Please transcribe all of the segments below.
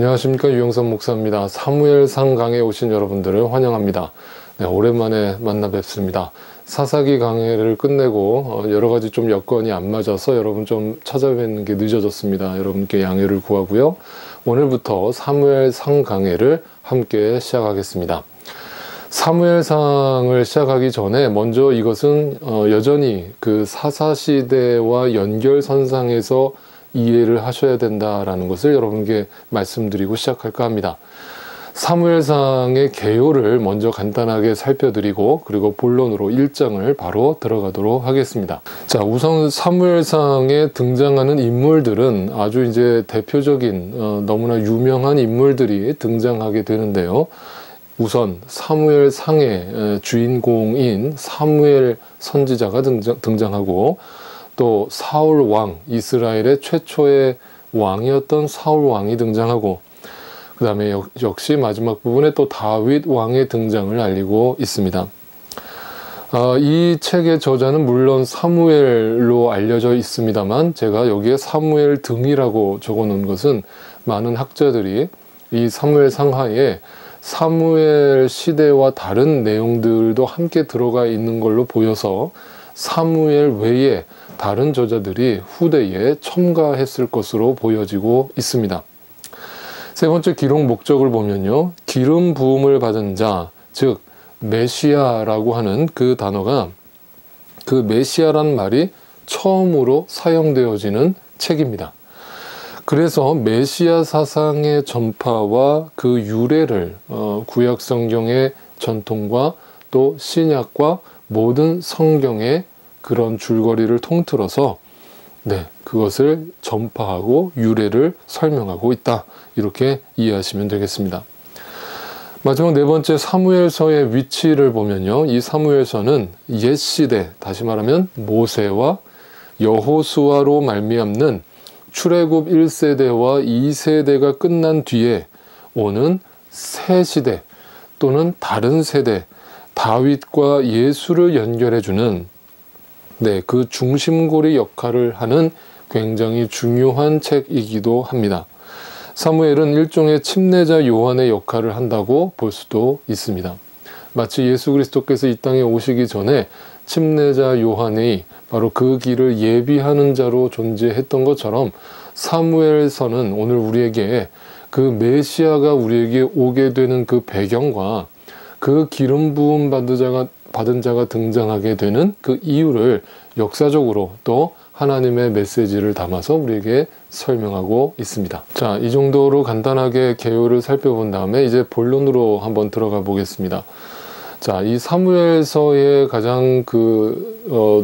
안녕하십니까, 유영선 목사입니다. 사무엘상 강에 오신 여러분들을 환영합니다. 네, 오랜만에 만나 뵙습니다. 사사기 강해를 끝내고 여러 가지 좀 여건이 안 맞아서 여러분 좀 찾아뵙는 게 늦어졌습니다. 여러분께 양해를 구하고요. 오늘부터 사무엘상 강해를 함께 시작하겠습니다. 사무엘상을 시작하기 전에 먼저 이것은 여전히 그 사사시대와 연결선상에서 이해를 하셔야 된다라는 것을 여러분께 말씀드리고 시작할까 합니다. 사무엘상의 개요를 먼저 간단하게 살펴드리고 그리고 본론으로 1장을 바로 들어가도록 하겠습니다. 자, 우선 사무엘상에 등장하는 인물들은 아주 이제 대표적인 너무나 유명한 인물들이 등장하게 되는데요. 우선 사무엘상의 주인공인 사무엘 선지자가 등장하고 또 사울 왕, 이스라엘의 최초의 왕이었던 사울 왕이 등장하고 그 다음에 역시 마지막 부분에 또 다윗 왕의 등장을 알리고 있습니다. 이 책의 저자는 물론 사무엘로 알려져 있습니다만 제가 여기에 사무엘 등이라고 적어 놓은 것은 많은 학자들이 이 사무엘 상하에 사무엘 시대와 다른 내용들도 함께 들어가 있는 걸로 보여서 사무엘 외에 다른 저자들이 후대에 첨가했을 것으로 보여지고 있습니다. 세 번째 기록 목적을 보면요. 기름 부음을 받은 자, 즉 메시아라고 하는 그 단어가 그 메시아란 말이 처음으로 사용되어지는 책입니다. 그래서 메시아 사상의 전파와 그 유래를 구약 성경의 전통과 또 신약과 모든 성경의 그런 줄거리를 통틀어서 그것을 전파하고 유래를 설명하고 있다. 이렇게 이해하시면 되겠습니다. 마지막 네 번째 사무엘서의 위치를 보면요. 이 사무엘서는 옛시대, 다시 말하면 모세와 여호수아로 말미암는 출애굽 1세대와 2세대가 끝난 뒤에 오는 새 시대 또는 다른 세대, 다윗과 예수를 연결해주는 그 중심고리 역할을 하는 굉장히 중요한 책이기도 합니다. 사무엘은 일종의 침례자 요한의 역할을 한다고 볼 수도 있습니다. 마치 예수 그리스도께서 이 땅에 오시기 전에 침례자 요한이 바로 그 길을 예비하는 자로 존재했던 것처럼 사무엘서는 오늘 우리에게 그 메시아가 우리에게 오게 되는 그 배경과 그 기름 부음 받은 자가 등장하게 되는 그 이유를 역사적으로 또 하나님의 메시지를 담아서 우리에게 설명하고 있습니다. 자, 이 정도로 간단하게 개요를 살펴본 다음에 이제 본론으로 한번 들어가 보겠습니다. 자, 이 사무엘서의 가장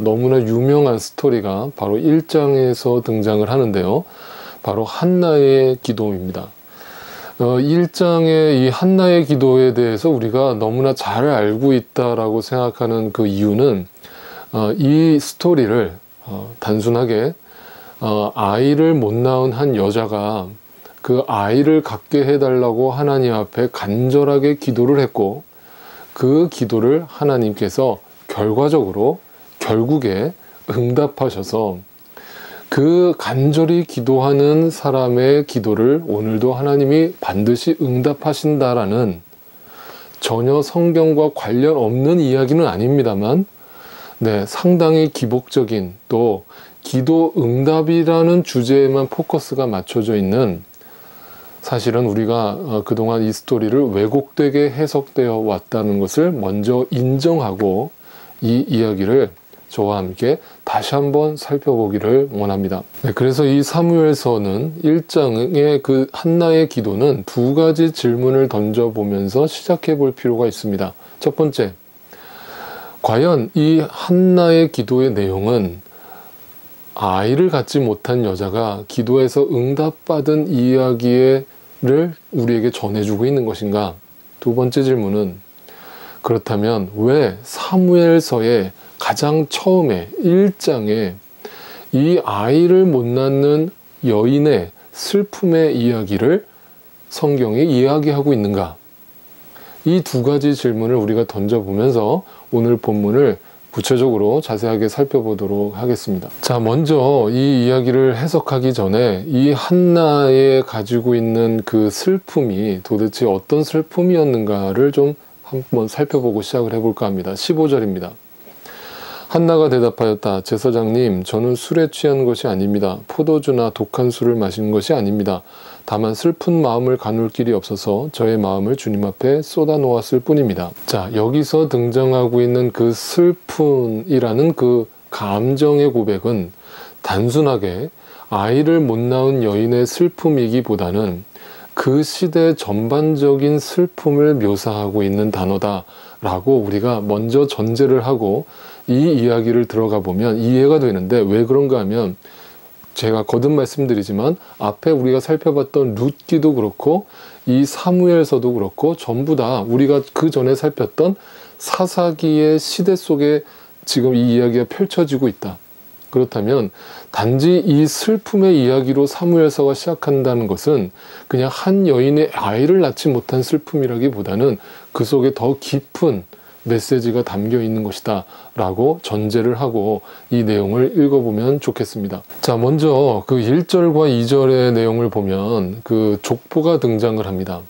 너무나 유명한 스토리가 바로 1장에서 등장을 하는데요. 바로 한나의 기도입니다. 1장의 이 한나의 기도에 대해서 우리가 너무나 잘 알고 있다라고 생각하는 그 이유는 이 스토리를 단순하게 아이를 못 낳은 한 여자가 그 아이를 갖게 해달라고 하나님 앞에 간절하게 기도를 했고 그 기도를 하나님께서 결국에 응답하셔서 그 간절히 기도하는 사람의 기도를 오늘도 하나님이 반드시 응답하신다라는 전혀 성경과 관련 없는 이야기는 아닙니다만 상당히 기복적인 또 기도 응답이라는 주제에만 포커스가 맞춰져 있는 사실은 우리가 그동안 이 스토리를 왜곡되게 해석되어 왔다는 것을 먼저 인정하고 이 이야기를 저와 함께 다시 한번 살펴보기를 원합니다. 그래서 이 사무엘서는 1장의 그 한나의 기도는 두 가지 질문을 던져보면서 시작해 볼 필요가 있습니다. 첫 번째, 과연 이 한나의 기도의 내용은 아이를 갖지 못한 여자가 기도해서 응답받은 이야기를 우리에게 전해주고 있는 것인가? 두 번째 질문은 그렇다면 왜 사무엘서의 가장 처음에 1장에 이 아이를 못 낳는 여인의 슬픔의 이야기를 성경이 이야기하고 있는가? 이 두 가지 질문을 우리가 던져보면서 오늘 본문을 구체적으로 자세하게 살펴보도록 하겠습니다. 자, 먼저 이 이야기를 해석하기 전에 이 한나의 가지고 있는 그 슬픔이 도대체 어떤 슬픔이었는가를 좀 한번 살펴보고 시작을 해볼까 합니다. 15절입니다. 한나가 대답하였다. 제사장님, 저는 술에 취한 것이 아닙니다. 포도주나 독한 술을 마시는 것이 아닙니다. 다만 슬픈 마음을 가눌 길이 없어서 저의 마음을 주님 앞에 쏟아놓았을 뿐입니다. 자, 여기서 등장하고 있는 그 슬픔이라는 그 감정의 고백은 단순하게 아이를 못 낳은 여인의 슬픔이기보다는 그 시대 전반적인 슬픔을 묘사하고 있는 단어다라고 우리가 먼저 전제를 하고 이 이야기를 들어가 보면 이해가 되는데, 왜 그런가 하면 제가 거듭 말씀드리지만 앞에 우리가 살펴봤던 룻기도 그렇고 이 사무엘서도 그렇고 전부 다 우리가 그 전에 살폈던 사사기의 시대 속에 지금 이 이야기가 펼쳐지고 있다. 그렇다면 단지 이 슬픔의 이야기로 사무엘서가 시작한다는 것은 그냥 한 여인의 아이를 낳지 못한 슬픔이라기보다는 그 속에 더 깊은 메시지가 담겨 있는 것이다 라고 전제를 하고 이 내용을 읽어보면 좋겠습니다. 자, 먼저 그 1절과 2절의 내용을 보면 그 족보가 등장을 합니다.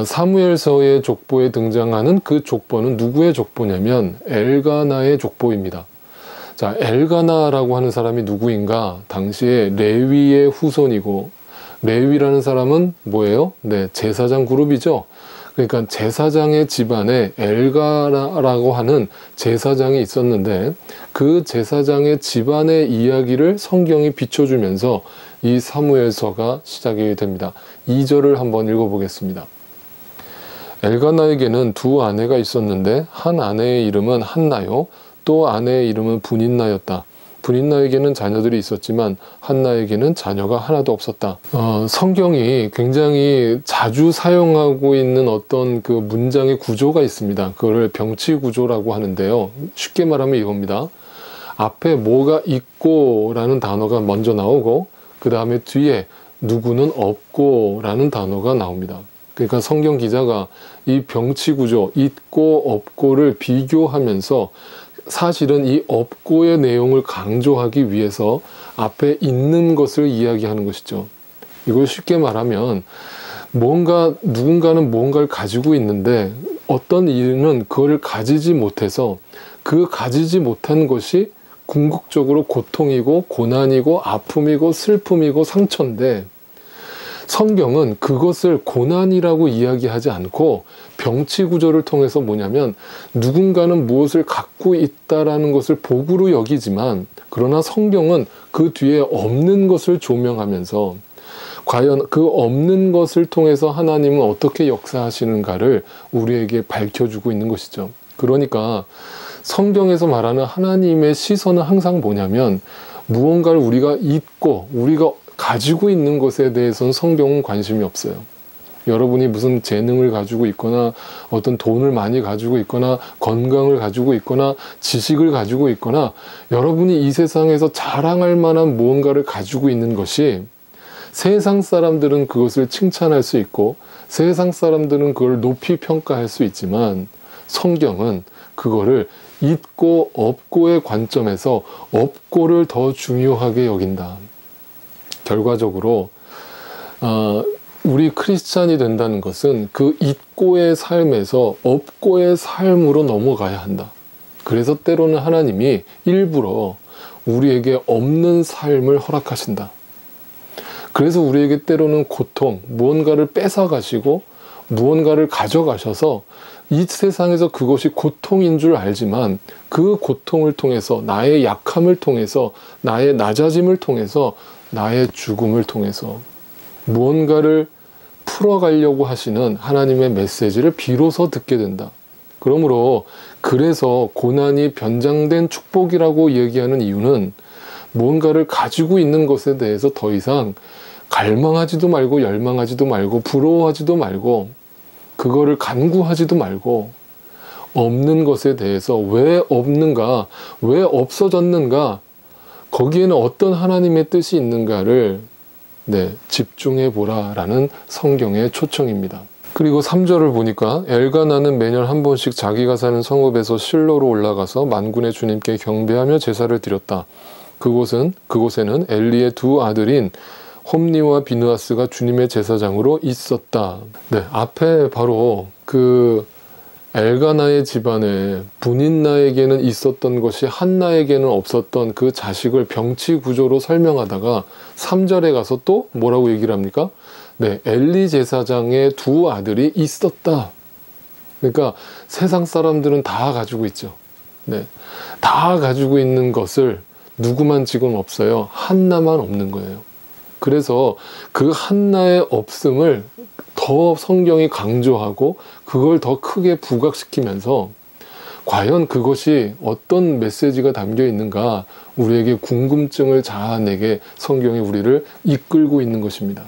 사무엘서의 족보에 등장하는 그 족보는 누구의 족보냐면 엘가나의 족보입니다. 자, 엘가나라고 하는 사람이 누구인가? 당시에 레위의 후손이고, 레위라는 사람은 뭐예요? 네, 제사장 그룹이죠. 그러니까 제사장의 집안에 엘가나라고 하는 제사장이 있었는데 그 제사장의 집안의 이야기를 성경이 비춰주면서 이 사무엘서가 시작이 됩니다. 2절을 한번 읽어보겠습니다. 엘가나에게는 두 아내가 있었는데 한 아내의 이름은 한나요, 또 아내의 이름은 분인나였다. 분인나에게는 자녀들이 있었지만 한나에게는 자녀가 하나도 없었다. 성경이 굉장히 자주 사용하고 있는 어떤 그 문장의 구조가 있습니다. 그거를 병치 구조라고 하는데요. 쉽게 말하면 이겁니다. 앞에 뭐가 있고 라는 단어가 먼저 나오고 그 다음에 뒤에 누구는 없고 라는 단어가 나옵니다. 그러니까 성경 기자가 이 병치 구조, 있고 없고를 비교하면서 사실은 이 없고의 내용을 강조하기 위해서 앞에 있는 것을 이야기하는 것이죠. 이걸 쉽게 말하면 누군가는 뭔가를 가지고 있는데 어떤 이는 그걸 가지지 못해서 그 가지지 못한 것이 궁극적으로 고통이고 고난이고 아픔이고 슬픔이고 상처인데, 성경은 그것을 고난이라고 이야기하지 않고 병치 구조를 통해서 뭐냐면 누군가는 무엇을 갖고 있다라는 것을 복으로 여기지만, 그러나 성경은 그 뒤에 없는 것을 조명하면서 과연 그 없는 것을 통해서 하나님은 어떻게 역사하시는가를 우리에게 밝혀주고 있는 것이죠. 그러니까 성경에서 말하는 하나님의 시선은 항상 뭐냐면 무언가를 우리가 잊고 우리가 가지고 있는 것에 대해서는 성경은 관심이 없어요. 여러분이 무슨 재능을 가지고 있거나 어떤 돈을 많이 가지고 있거나 건강을 가지고 있거나 지식을 가지고 있거나 여러분이 이 세상에서 자랑할 만한 무언가를 가지고 있는 것이, 세상 사람들은 그것을 칭찬할 수 있고 세상 사람들은 그걸 높이 평가할 수 있지만 성경은 그거를 있고 없고의 관점에서 없고를 더 중요하게 여긴다. 결과적으로 우리 크리스찬이 된다는 것은 그 있고의 삶에서 없고의 삶으로 넘어가야 한다. 그래서 때로는 하나님이 일부러 우리에게 없는 삶을 허락하신다. 그래서 우리에게 때로는 고통, 무언가를 뺏어가시고 무언가를 가져가셔서 이 세상에서 그것이 고통인 줄 알지만 그 고통을 통해서, 나의 약함을 통해서, 나의 낮아짐을 통해서, 나의 죽음을 통해서 무언가를 풀어가려고 하시는 하나님의 메시지를 비로소 듣게 된다. 그러므로 그래서 고난이 변장된 축복이라고 얘기하는 이유는 무언가를 가지고 있는 것에 대해서 더 이상 갈망하지도 말고 열망하지도 말고 부러워하지도 말고 그거를 간구하지도 말고 없는 것에 대해서 왜 없는가, 왜 없어졌는가, 거기에는 어떤 하나님의 뜻이 있는가를 집중해 보라라는 성경의 초청입니다. 그리고 3절을 보니까 엘가나는 매년 한 번씩 자기가 사는 성읍에서 실로로 올라가서 만군의 주님께 경배하며 제사를 드렸다. 그곳에는 엘리의 두 아들인 홈니와 비느하스가 주님의 제사장으로 있었다. 네, 앞에 바로 그 엘가나의 집안에 분인나에게는 있었던 것이 한나에게는 없었던 그 자식을 병치 구조로 설명하다가 3절에 가서 또 뭐라고 얘기를 합니까? 네, 엘리 제사장의 두 아들이 있었다. 그러니까 세상 사람들은 다 가지고 있죠. 네, 다 가지고 있는 것을 누구만 지금 없어요? 한나만 없는 거예요. 그래서 그 한나의 없음을 더 성경이 강조하고 그걸 더 크게 부각시키면서 과연 그것이 어떤 메시지가 담겨 있는가 우리에게 궁금증을 자아내게 성경이 우리를 이끌고 있는 것입니다.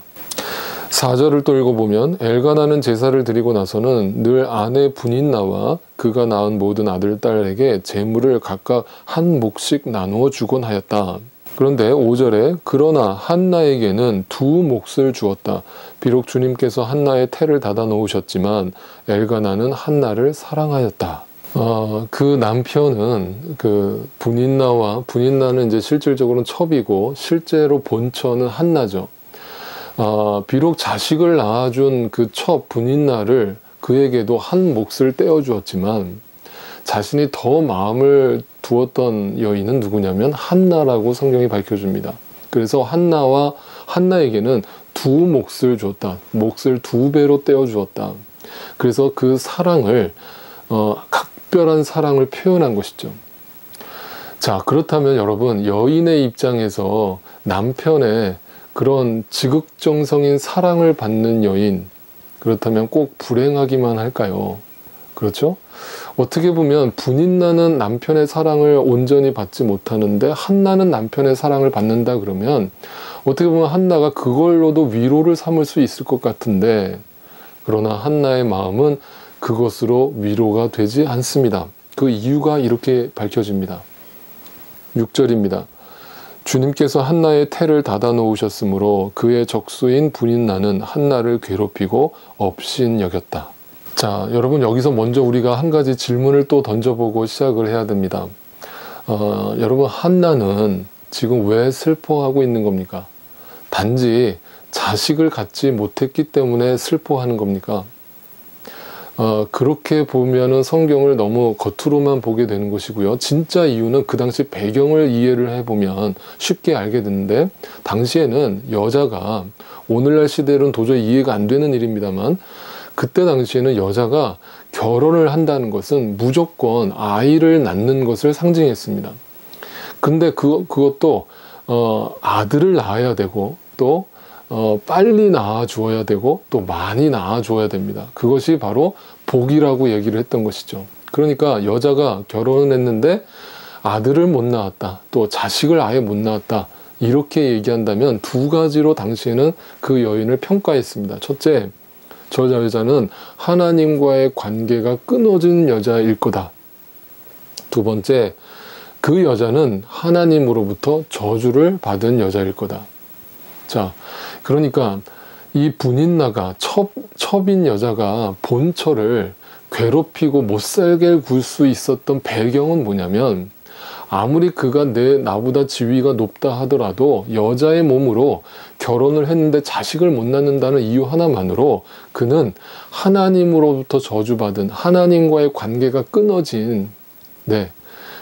4절을 또 읽어보면 엘가나는 제사를 드리고 나서는 늘 아내 분인나와 그가 낳은 모든 아들, 딸에게 재물을 각각 한 몫씩 나누어 주곤 하였다. 그런데 5절에 그러나 한나에게는 두 몫을 주었다. 비록 주님께서 한나의 태를 닫아 놓으셨지만 엘가나는 한나를 사랑하였다. 그 남편은 그 분인나는 이제 실질적으로는 첩이고 실제로 본처는 한나죠. 비록 자식을 낳아준 그 첩 분인나를 그에게도 한 몫을 떼어주었지만 자신이 더 마음을 두었던 여인은 누구냐면 한나라고 성경이 밝혀줍니다. 그래서 한나에게는 두 몫을 주었다. 몫을 2배로 떼어주었다. 그래서 그 사랑을 각별한 사랑을 표현한 것이죠. 자, 그렇다면 여러분, 여인의 입장에서 남편의 그런 지극정성인 사랑을 받는 여인, 그렇다면 꼭 불행하기만 할까요? 그렇죠? 어떻게 보면 분인나는 남편의 사랑을 온전히 받지 못하는데 한나는 남편의 사랑을 받는다 그러면 어떻게 보면 한나가 그걸로도 위로를 삼을 수 있을 것 같은데, 그러나 한나의 마음은 그것으로 위로가 되지 않습니다. 그 이유가 이렇게 밝혀집니다. 6절입니다. 주님께서 한나의 태를 닫아 놓으셨으므로 그의 적수인 분인나는 한나를 괴롭히고 업신여겼다. 자, 여러분, 여기서 먼저 우리가 한 가지 질문을 또 던져보고 시작을 해야 됩니다. 여러분, 한나는 지금 왜 슬퍼하고 있는 겁니까? 단지 자식을 갖지 못했기 때문에 슬퍼하는 겁니까? 그렇게 보면은 성경을 너무 겉으로만 보게 되는 것이고요. 진짜 이유는 그 당시 배경을 이해를 해보면 쉽게 알게 되는데, 당시에는 여자가, 오늘날 시대로는 도저히 이해가 안 되는 일입니다만, 그때 당시에는 여자가 결혼을 한다는 것은 무조건 아이를 낳는 것을 상징했습니다. 근데 그것도 아들을 낳아야 되고 또 빨리 낳아 주어야 되고 또 많이 낳아 주어야 됩니다. 그것이 바로 복이라고 얘기를 했던 것이죠. 그러니까 여자가 결혼을 했는데 아들을 못 낳았다, 또 자식을 아예 못 낳았다, 이렇게 얘기한다면 두 가지로 당시에는 그 여인을 평가했습니다. 첫째, 저 여자는 하나님과의 관계가 끊어진 여자일 거다. 두 번째, 그 여자는 하나님으로부터 저주를 받은 여자일 거다. 자, 그러니까 이 분인나가 첩인 여자가 본처를 괴롭히고 못살게 굴 수 있었던 배경은 뭐냐면, 아무리 그가 나보다 지위가 높다 하더라도 여자의 몸으로 결혼을 했는데 자식을 못 낳는다는 이유 하나만으로 그는 하나님으로부터 저주받은, 하나님과의 관계가 끊어진,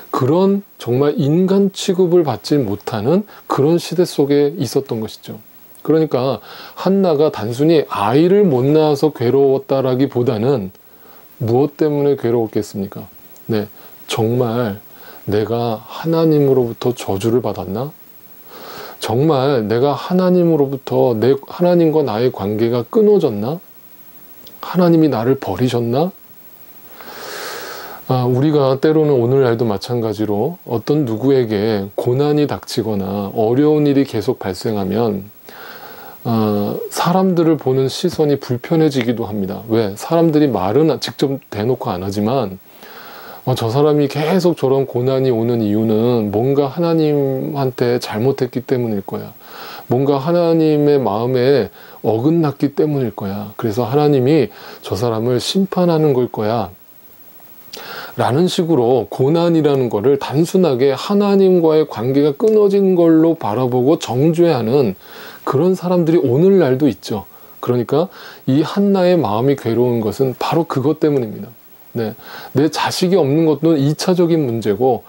그런 정말 인간 취급을 받지 못하는 그런 시대 속에 있었던 것이죠. 그러니까 한나가 단순히 아이를 못 낳아서 괴로웠다라기보다는 무엇 때문에 괴로웠겠습니까? 정말 내가 하나님으로부터 저주를 받았나? 정말 내가 하나님으로부터 하나님과 나의 관계가 끊어졌나? 하나님이 나를 버리셨나? 우리가 때로는 오늘날도 마찬가지로 어떤 누구에게 고난이 닥치거나 어려운 일이 계속 발생하면 사람들을 보는 시선이 불편해지기도 합니다. 왜? 사람들이 말은 직접 대놓고 안 하지만 저 사람이 계속 저런 고난이 오는 이유는 뭔가 하나님한테 잘못했기 때문일 거야. 뭔가 하나님의 마음에 어긋났기 때문일 거야. 그래서 하나님이 저 사람을 심판하는 걸 거야. 라는 식으로 고난이라는 거를 단순하게 하나님과의 관계가 끊어진 걸로 바라보고 정죄하는 그런 사람들이 오늘날도 있죠. 그러니까 이 한나의 마음이 괴로운 것은 바로 그것 때문입니다. 네, 내 자식이 없는 것도 2차적인 문제고,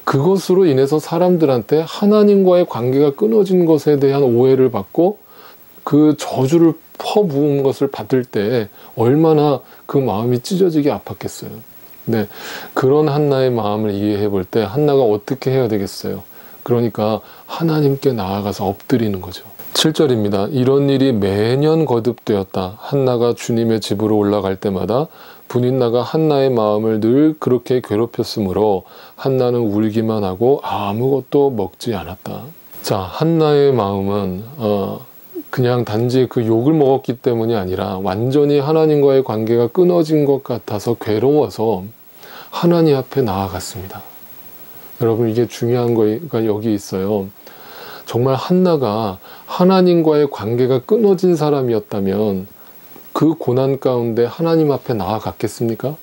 그것으로 인해서 사람들한테 하나님과의 관계가 끊어진 것에 대한 오해를 받고 그 저주를 퍼부은 것을 받을 때 얼마나 그 마음이 찢어지게 아팠겠어요. 네, 그런 한나의 마음을 이해해 볼 때 한나가 어떻게 해야 되겠어요? 그러니까 하나님께 나아가서 엎드리는 거죠. 7절입니다. 이런 일이 매년 거듭되었다. 한나가 주님의 집으로 올라갈 때마다 분인나가 한나의 마음을 늘 그렇게 괴롭혔으므로 한나는 울기만 하고 아무것도 먹지 않았다. 자, 한나의 마음은 그냥 단지 그 욕을 먹었기 때문이 아니라 완전히 하나님과의 관계가 끊어진 것 같아서 괴로워서 하나님 앞에 나아갔습니다. 여러분, 이게 중요한 거가 여기 있어요. 정말 한나가 하나님과의 관계가 끊어진 사람이었다면 그 고난 가운데 하나님 앞에 나아갔겠습니까?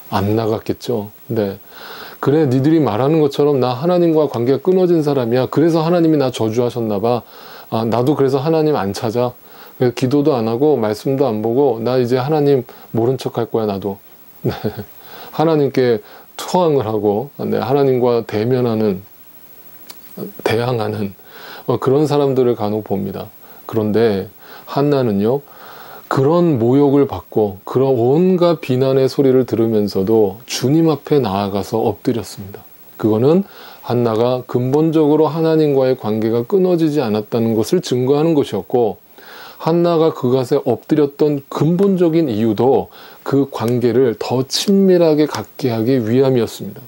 안 나갔겠죠. 네. 그래, 니들이 말하는 것처럼 나 하나님과 관계가 끊어진 사람이야. 그래서 하나님이 나 저주하셨나 봐. 아, 나도 그래서 하나님 안 찾아. 기도도 안 하고 말씀도 안 보고 나 이제 하나님 모른 척 할 거야, 나도. 네. 하나님께 투항을 하고 하나님과 대항하는 그런 사람들을 간혹 봅니다. 그런데 한나는요, 그런 모욕을 받고 그런 온갖 비난의 소리를 들으면서도 주님 앞에 나아가서 엎드렸습니다. 그거는 한나가 근본적으로 하나님과의 관계가 끊어지지 않았다는 것을 증거하는 것이었고, 한나가 그것에 엎드렸던 근본적인 이유도 그 관계를 더 친밀하게 갖게 하기 위함이었습니다.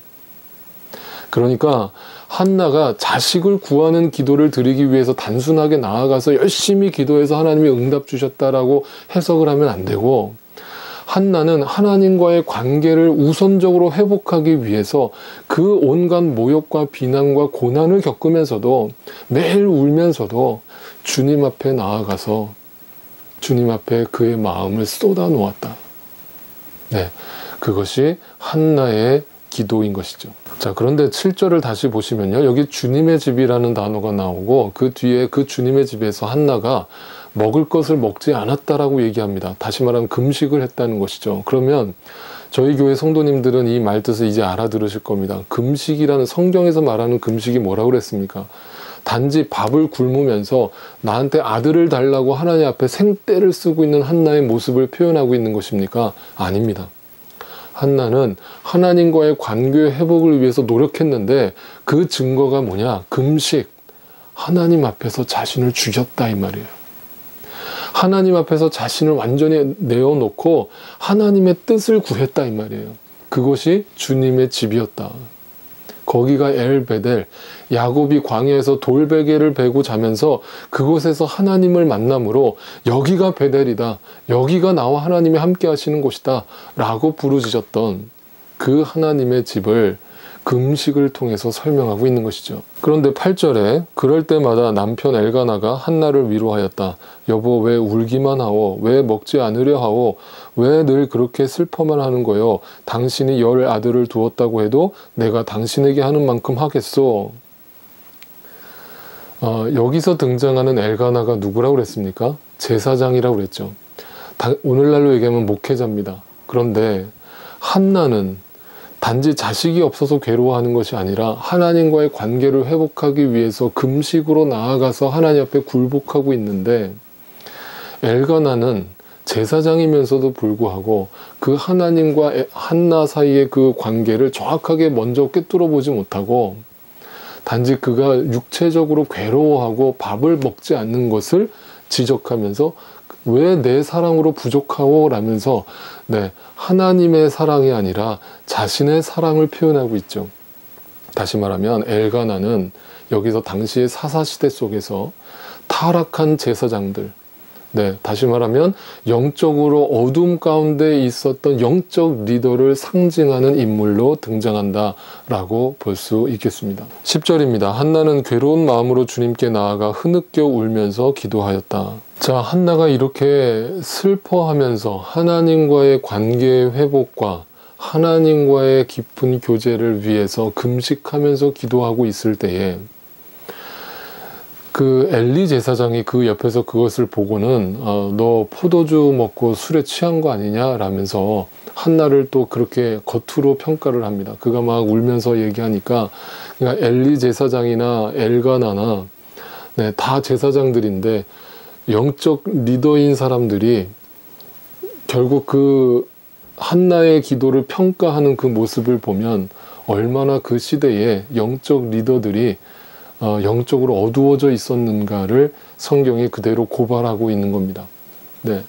그러니까 한나가 자식을 구하는 기도를 드리기 위해서 단순하게 나아가서 열심히 기도해서 하나님이 응답 주셨다라고 해석을 하면 안 되고, 한나는 하나님과의 관계를 우선적으로 회복하기 위해서 그 온갖 모욕과 비난과 고난을 겪으면서도 매일 울면서도 주님 앞에 나아가서 주님 앞에 그의 마음을 쏟아 놓았다. 네, 그것이 한나의 기도인 것이죠. 자, 그런데 7절을 다시 보시면요, 여기 주님의 집이라는 단어가 나오고 그 뒤에 그 주님의 집에서 한나가 먹을 것을 먹지 않았다라고 얘기합니다. 다시 말하면 금식을 했다는 것이죠. 그러면 저희 교회 성도님들은 이 말뜻을 이제 알아들으실 겁니다. 금식이라는, 성경에서 말하는 금식이 뭐라고 그랬습니까? 단지 밥을 굶으면서 나한테 아들을 달라고 하나님 앞에 생떼를 쓰고 있는 한나의 모습을 표현하고 있는 것입니까? 아닙니다. 한나는 하나님과의 관계 회복을 위해서 노력했는데 그 증거가 뭐냐? 금식. 하나님 앞에서 자신을 죽였다 이 말이에요. 하나님 앞에서 자신을 완전히 내어놓고 하나님의 뜻을 구했다 이 말이에요. 그것이 주님의 집이었다. 거기가 엘베델, 야곱이 광야에서 돌베개를 베고 자면서 그곳에서 하나님을 만남으로 여기가 베델이다, 여기가 나와 하나님이 함께 하시는 곳이다 라고 부르짖었던 그 하나님의 집을 금식을 통해서 설명하고 있는 것이죠. 그런데 8절에 그럴 때마다 남편 엘가나가 한나를 위로하였다. 여보, 왜 울기만 하오? 왜 먹지 않으려 하오? 왜 늘 그렇게 슬퍼만 하는 거요? 당신이 10 아들을 두었다고 해도 내가 당신에게 하는 만큼 하겠소. 여기서 등장하는 엘가나가 누구라고 그랬습니까? 제사장이라고 그랬죠. 오늘날로 얘기하면 목회자입니다. 그런데 한나는 단지 자식이 없어서 괴로워하는 것이 아니라 하나님과의 관계를 회복하기 위해서 금식으로 나아가서 하나님 앞에 굴복하고 있는데, 엘가나는 제사장이면서도 불구하고 그 하나님과 한나 사이의 그 관계를 정확하게 먼저 꿰뚫어 보지 못하고 단지 그가 육체적으로 괴로워하고 밥을 먹지 않는 것을 지적하면서 왜 내 사랑으로 부족하오? 라면서 하나님의 사랑이 아니라 자신의 사랑을 표현하고 있죠. 다시 말하면 엘가나는 여기서 당시의 사사시대 속에서 타락한 제사장들, 네, 다시 말하면 영적으로 어둠 가운데 있었던 영적 리더를 상징하는 인물로 등장한다라고 볼 수 있겠습니다. 10절입니다. 한나는 괴로운 마음으로 주님께 나아가 흐느껴 울면서 기도하였다. 자, 한나가 이렇게 슬퍼하면서 하나님과의 관계 회복과 하나님과의 깊은 교제를 위해서 금식하면서 기도하고 있을 때에 그 엘리 제사장이 그 옆에서 그것을 보고는 너 포도주 먹고 술에 취한 거 아니냐 라면서 한나를 또 그렇게 겉으로 평가를 합니다. 그가 막 울면서 얘기하니까 그러니까 엘리 제사장이나 엘가나나 네, 다 제사장들인데 영적 리더인 사람들이 결국 그 한나의 기도를 평가하는 그 모습을 보면 얼마나 그 시대에 영적 리더들이 영적으로 어두워져 있었는가를 성경이 그대로 고발하고 있는 겁니다. 네.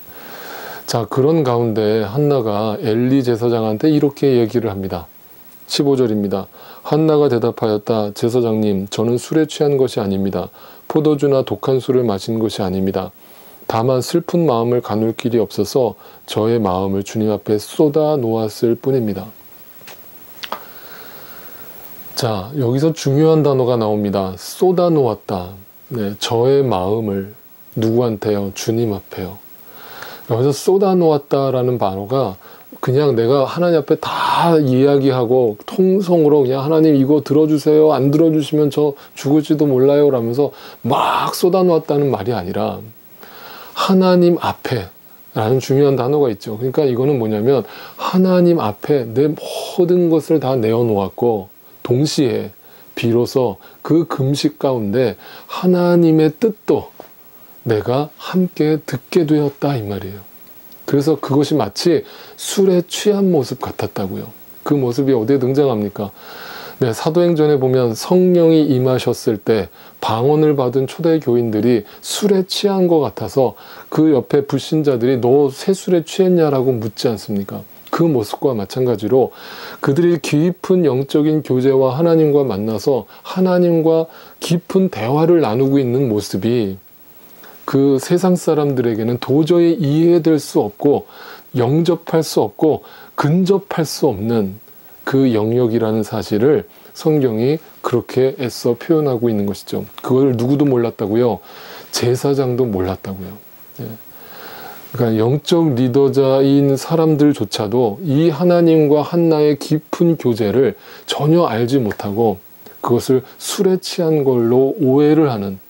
자, 그런 가운데 한나가 엘리 제사장한테 이렇게 얘기를 합니다. 15절입니다. 한나가 대답하였다. 제사장님, 저는 술에 취한 것이 아닙니다. 포도주나 독한 술을 마신 것이 아닙니다. 다만 슬픈 마음을 가눌 길이 없어서 저의 마음을 주님 앞에 쏟아 놓았을 뿐입니다. 자, 여기서 중요한 단어가 나옵니다. 쏟아 놓았다. 네, 저의 마음을 누구한테요? 주님 앞에요. 여기서 쏟아 놓았다라는 단어가 그냥 내가 하나님 앞에 다 이야기하고 통성으로 그냥 하나님 이거 들어주세요. 안 들어주시면 저 죽을지도 몰라요. 라면서 막 쏟아 놓았다는 말이 아니라 하나님 앞에 라는 중요한 단어가 있죠. 그러니까 이거는 뭐냐면 하나님 앞에 내 모든 것을 다 내어놓았고 동시에 비로소 그 금식 가운데 하나님의 뜻도 내가 함께 듣게 되었다 이 말이에요. 그래서 그것이 마치 술에 취한 모습 같았다고요. 그 모습이 어디에 등장합니까? 네, 사도행전에 보면 성령이 임하셨을 때 방언을 받은 초대 교인들이 술에 취한 것 같아서 그 옆에 불신자들이 너 새 술에 취했냐라고 묻지 않습니까? 그 모습과 마찬가지로 그들이 깊은 영적인 교제와 하나님과 만나서 하나님과 깊은 대화를 나누고 있는 모습이 그 세상 사람들에게는 도저히 이해될 수 없고 영접할 수 없고 근접할 수 없는 그 영역이라는 사실을 성경이 그렇게 애써 표현하고 있는 것이죠. 그걸 누구도 몰랐다고요? 제사장도 몰랐다고요. 예. 그러니까 영적 리더자인 사람들조차도 이 하나님과 한나의 깊은 교제를 전혀 알지 못하고 그것을 술에 취한 걸로 오해를 하는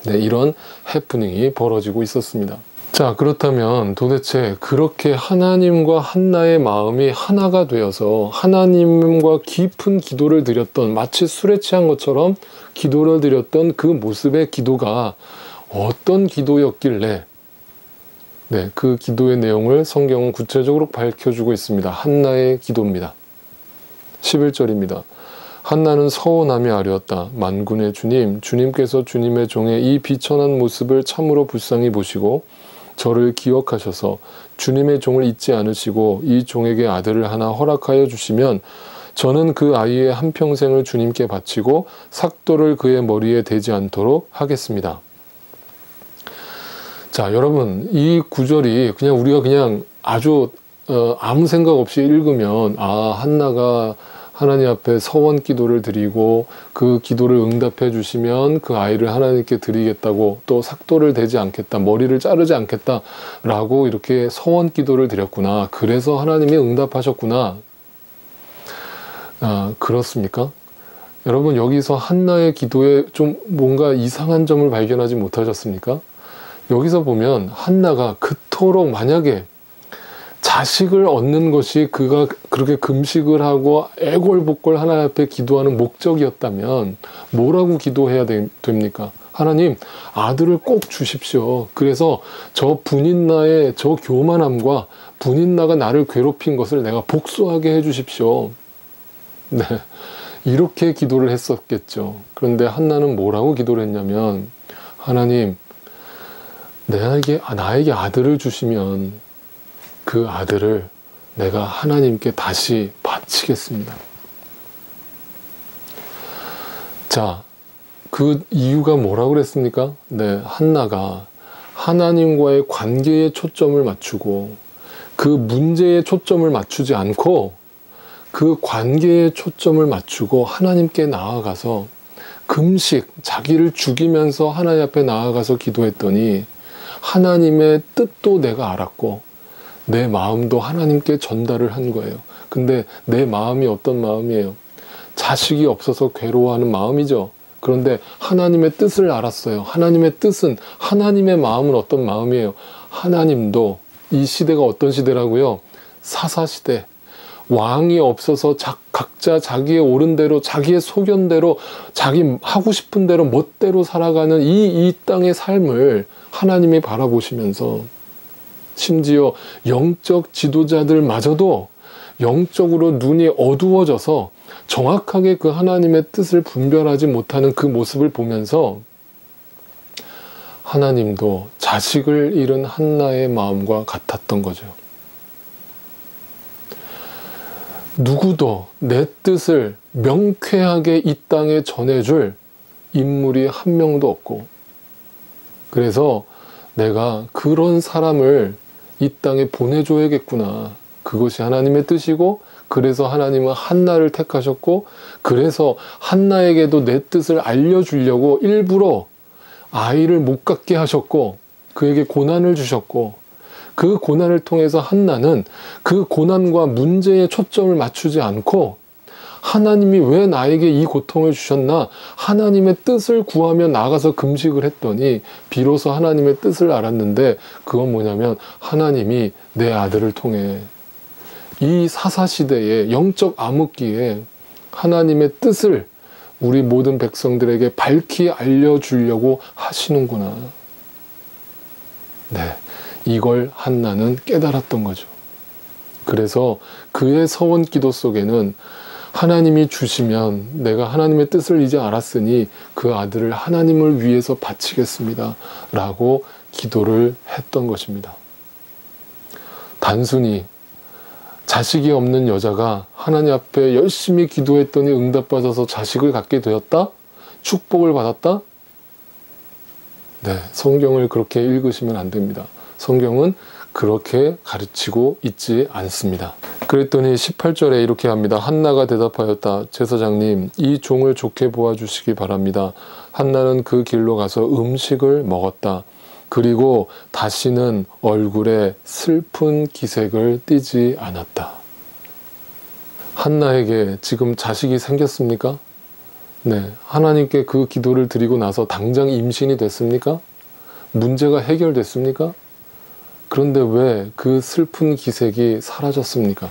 이런 해프닝이 벌어지고 있었습니다. 자, 그렇다면 도대체 그렇게 하나님과 한나의 마음이 하나가 되어서 하나님과 깊은 기도를 드렸던 마치 술에 취한 것처럼 기도를 드렸던 그 모습의 기도가 어떤 기도였길래 네, 그 기도의 내용을 성경은 구체적으로 밝혀주고 있습니다. 한나의 기도입니다. 11절입니다. 한나는 서원하며 아뢰었다. 만군의 주님, 주님께서 주님의 종의 이 비천한 모습을 참으로 불쌍히 보시고 저를 기억하셔서 주님의 종을 잊지 않으시고 이 종에게 아들을 하나 허락하여 주시면 저는 그 아이의 한평생을 주님께 바치고 삭도를 그의 머리에 대지 않도록 하겠습니다. 자, 여러분, 이 구절이 그냥 우리가 그냥 아주 아무 생각 없이 읽으면 한나가 하나님 앞에 서원 기도를 드리고 그 기도를 응답해 주시면 그 아이를 하나님께 드리겠다고 또 삭도를 대지 않겠다, 머리를 자르지 않겠다 라고 이렇게 서원 기도를 드렸구나. 그래서 하나님이 응답하셨구나. 그렇습니까? 여러분, 여기서 한나의 기도에 좀 뭔가 이상한 점을 발견하지 못하셨습니까? 여기서 보면 한나가 그토록 만약에 자식을 얻는 것이 그가 그렇게 금식을 하고 애골복골 하나님 앞에 기도하는 목적이었다면 뭐라고 기도해야 됩니까? 하나님, 아들을 꼭 주십시오. 그래서 저 분인나의 저 교만함과 분인나가 나를 괴롭힌 것을 내가 복수하게 해주십시오. 네, 이렇게 기도를 했었겠죠. 그런데 한나는 뭐라고 기도를 했냐면 하나님, 나에게 아들을 주시면 그 아들을 내가 하나님께 다시 바치겠습니다. 자, 그 이유가 뭐라고 그랬습니까? 네, 한나가 하나님과의 관계에 초점을 맞추고 그 문제에 초점을 맞추지 않고 그 관계에 초점을 맞추고 하나님께 나아가서 금식, 자기를 죽이면서 하나님 앞에 나아가서 기도했더니 하나님의 뜻도 내가 알았고 내 마음도 하나님께 전달을 한 거예요. 근데 내 마음이 어떤 마음이에요? 자식이 없어서 괴로워하는 마음이죠. 그런데 하나님의 뜻을 알았어요. 하나님의 뜻은, 하나님의 마음은 어떤 마음이에요? 하나님도 이 시대가 어떤 시대라고요? 사사시대. 왕이 없어서 각자 자기의 옳은 대로, 자기의 소견대로, 자기 하고 싶은 대로 멋대로 살아가는 이 땅의 삶을 하나님이 바라보시면서 심지어 영적 지도자들마저도 영적으로 눈이 어두워져서 정확하게 그 하나님의 뜻을 분별하지 못하는 그 모습을 보면서 하나님도 자식을 잃은 한나의 마음과 같았던 거죠. 누구도 내 뜻을 명쾌하게 이 땅에 전해줄 인물이 한 명도 없고, 그래서 내가 그런 사람을 이 땅에 보내줘야겠구나. 그것이 하나님의 뜻이고, 그래서 하나님은 한나를 택하셨고, 그래서 한나에게도 내 뜻을 알려주려고 일부러 아이를 못 갖게 하셨고, 그에게 고난을 주셨고, 그 고난을 통해서 한나는 그 고난과 문제에 초점을 맞추지 않고 하나님이 왜 나에게 이 고통을 주셨나? 하나님의 뜻을 구하며 나가서 금식을 했더니 비로소 하나님의 뜻을 알았는데, 그건 뭐냐면 하나님이 내 아들을 통해 이 사사시대의 영적 암흑기에 하나님의 뜻을 우리 모든 백성들에게 밝히 알려주려고 하시는구나. 네, 이걸 한나는 깨달았던 거죠. 그래서 그의 서원 기도 속에는 하나님이 주시면 내가 하나님의 뜻을 이제 알았으니 그 아들을 하나님을 위해서 바치겠습니다 라고 기도를 했던 것입니다. 단순히 자식이 없는 여자가 하나님 앞에 열심히 기도했더니 응답받아서 자식을 갖게 되었다? 축복을 받았다? 네, 성경을 그렇게 읽으시면 안 됩니다. 성경은 그렇게 가르치고 있지 않습니다. 그랬더니 18절에 이렇게 합니다. 한나가 대답하였다. 제사장님, 이 종을 좋게 보아주시기 바랍니다. 한나는 그 길로 가서 음식을 먹었다. 그리고 다시는 얼굴에 슬픈 기색을 띠지 않았다. 한나에게 지금 자식이 생겼습니까? 네, 하나님께 그 기도를 드리고 나서 당장 임신이 됐습니까? 문제가 해결됐습니까? 그런데 왜 그 슬픈 기색이 사라졌습니까?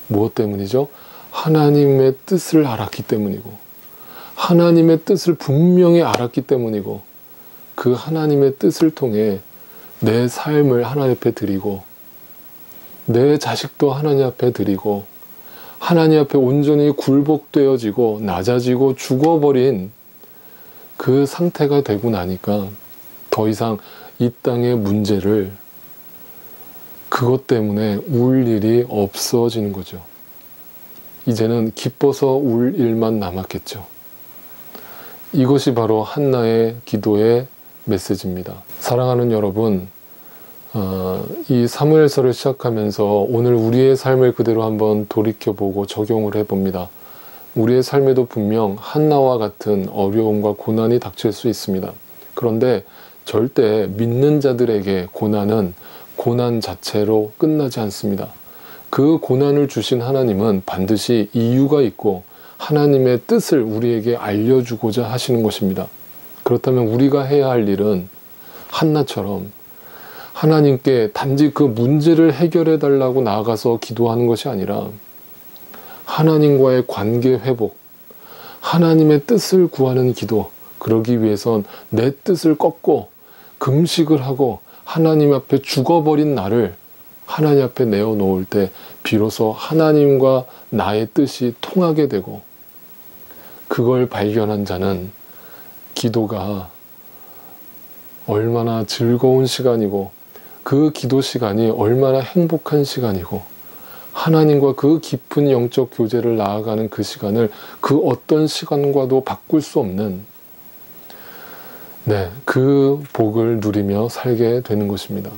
무엇 때문이죠? 하나님의 뜻을 알았기 때문이고, 하나님의 뜻을 분명히 알았기 때문이고, 그 하나님의 뜻을 통해 내 삶을 하나님 앞에 드리고, 내 자식도 하나님 앞에 드리고, 하나님 앞에 온전히 굴복되어지고 낮아지고 죽어버린 그 상태가 되고 나니까 더 이상 이 땅의 문제를 그것 때문에 울 일이 없어지는 거죠. 이제는 기뻐서 울 일만 남았겠죠. 이것이 바로 한나의 기도의 메시지입니다. 사랑하는 여러분, 이 사무엘서를 시작하면서 오늘 우리의 삶을 그대로 한번 돌이켜보고 적용을 해봅니다. 우리의 삶에도 분명 한나와 같은 어려움과 고난이 닥칠 수 있습니다. 그런데 절대 믿는 자들에게 고난은 고난 자체로 끝나지 않습니다. 그 고난을 주신 하나님은 반드시 이유가 있고 하나님의 뜻을 우리에게 알려주고자 하시는 것입니다. 그렇다면 우리가 해야 할 일은 한나처럼 하나님께 단지 그 문제를 해결해 달라고 나아가서 기도하는 것이 아니라 하나님과의 관계 회복, 하나님의 뜻을 구하는 기도, 그러기 위해선 내 뜻을 꺾고 금식을 하고 하나님 앞에 죽어버린 나를 하나님 앞에 내어놓을 때 비로소 하나님과 나의 뜻이 통하게 되고, 그걸 발견한 자는 기도가 얼마나 즐거운 시간이고 그 기도 시간이 얼마나 행복한 시간이고 하나님과 그 깊은 영적 교제를 나아가는 그 시간을 그 어떤 시간과도 바꿀 수 없는 네, 그 복을 누리며 살게 되는 것입니다.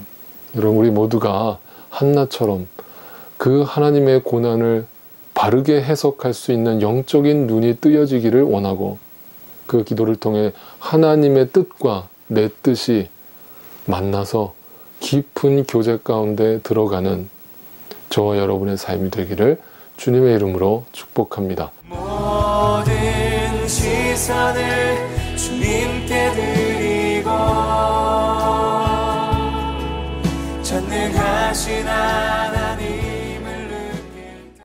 여러분, 우리 모두가 한나처럼 그 하나님의 고난을 바르게 해석할 수 있는 영적인 눈이 뜨여지기를 원하고, 그 기도를 통해 하나님의 뜻과 내 뜻이 만나서 깊은 교제 가운데 들어가는 저와 여러분의 삶이 되기를 주님의 이름으로 축복합니다. 모든 시선을 주님께 드리고 전능하신 하나님